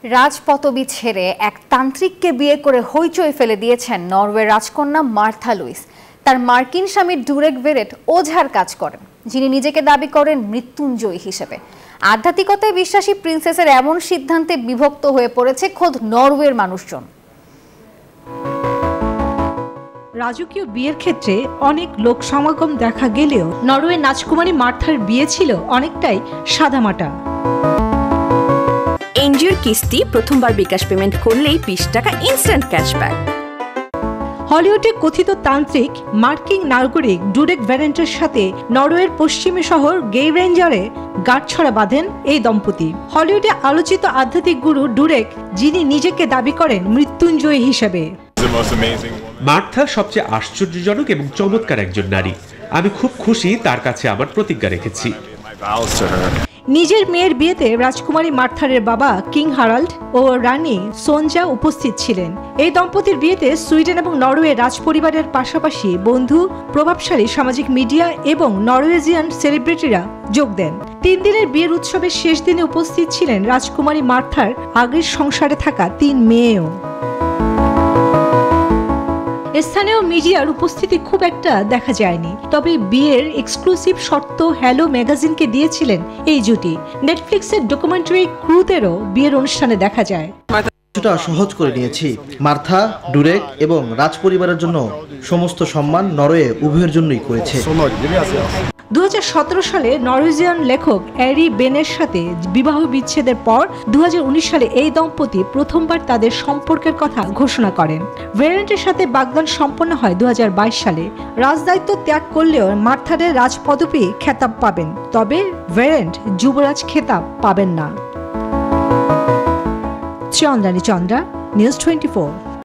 রাজপদবি ছেড়ে এক তান্ত্রিককে বিয়ে করে হইচই ফেলে দিয়েছেন নরওয়ের রাজকন্যা মার্থা লুইস। তার মার্কিন স্বামী ডুরেক ভেরেট ওঝার কাজ করেন, যিনি নিজেকে দাবি করেন মৃত্যুঞ্জয়ী হিসেবে। আধ্যাত্মিকতায় বিশ্বাসী প্রিন্সেসের এমন সিদ্ধান্তে বিভক্ত হয়ে পড়েছে খোদ নরওয়ের মানুষজন। রাজকীয় বিয়ের ক্ষেত্রে অনেক লোক সমাগম দেখা গেলেও নরওয়ের রাজকুমারী মার্থার বিয়ে ছিল অনেকটাই সাদামাটা। এনজিওর কিস্তি প্রথমবার বিকাশ পেমেন্ট করলেই 20 টাকা ইনস্ট্যান্ট ক্যাশব্যাক। হলিউডে কথিত তান্ত্রিক মার্কিন নাগরিক ডুরেক ভেরেন্টের সাথে নরওয়ের পশ্চিমী শহর গেইরেঞ্জারে গাঁটছড়া বাঁধেন এই দম্পতি। হলিউডে আলোচিত আধ্যাত্মিক গুরু ডুরেক, যিনি নিজেকে দাবি করেন মৃত্যুঞ্জয়ী হিসেবে। মার্থা সবচেয়ে আশ্চর্যজনক এবং চমৎকার একজন নারী। আমি খুব খুশি তার কাছে আমার প্রতিজ্ঞা রেখেছি। নিজের মেয়ের বিয়েতে রাজকুমারী মার্থারের বাবা কিং হারাল্ড ও রানী সোনজা উপস্থিত ছিলেন। এই দম্পতির বিয়েতে সুইডেন এবং নরওয়ে রাজপরিবারের পাশাপাশি বন্ধু, প্রভাবশালী সামাজিক মিডিয়া এবং নরওয়েজিয়ান সেলিব্রিটিরা যোগ দেন। 3 দিনের বিয়ের উৎসবের শেষ দিনে উপস্থিত ছিলেন রাজকুমারী মার্থার আগের সংসারে থাকা 3 মেয়েও। স্থানীয় মিডিয়ার উপস্থিতি খুব একটা দেখা যায়নি, তবে বিয়ের এক্সক্লুসিভ শর্ত হ্যালো ম্যাগাজিনকে দিয়েছিলেন এই জুটি। নেটফ্লিক্সের ডকুমেন্টারি ক্রুতেরও বিয়ের অনুষ্ঠানে দেখা যায়। কিছুটা সহজ করে নিয়েছি। মার্থা, ডুরেক এবং রাজপরিবারের জন্য সমস্ত সম্মান নরওয়ে উভয়ের জন্যই করেছে। 2017 সালে নরওয়েজিয়ান লেখক অ্যারি বেনের সাথে বিবাহ বিচ্ছেদের পর 2019 সালে এই দম্পতি প্রথমবার তাদের সম্পর্কের কথা ঘোষণা করেন। ভেরেন্টের সাথে বাগদান সম্পন্ন হয় 2022 সালে। রাজদায়িত্ব ত্যাগ করলেও মার্থারের রাজপদবী খেতাব পাবেন, তবে ভেরেন্ট যুবরাজ খেতাব পাবেন না। চন্দ্রানী চন্দ্রা, নিউজ 24।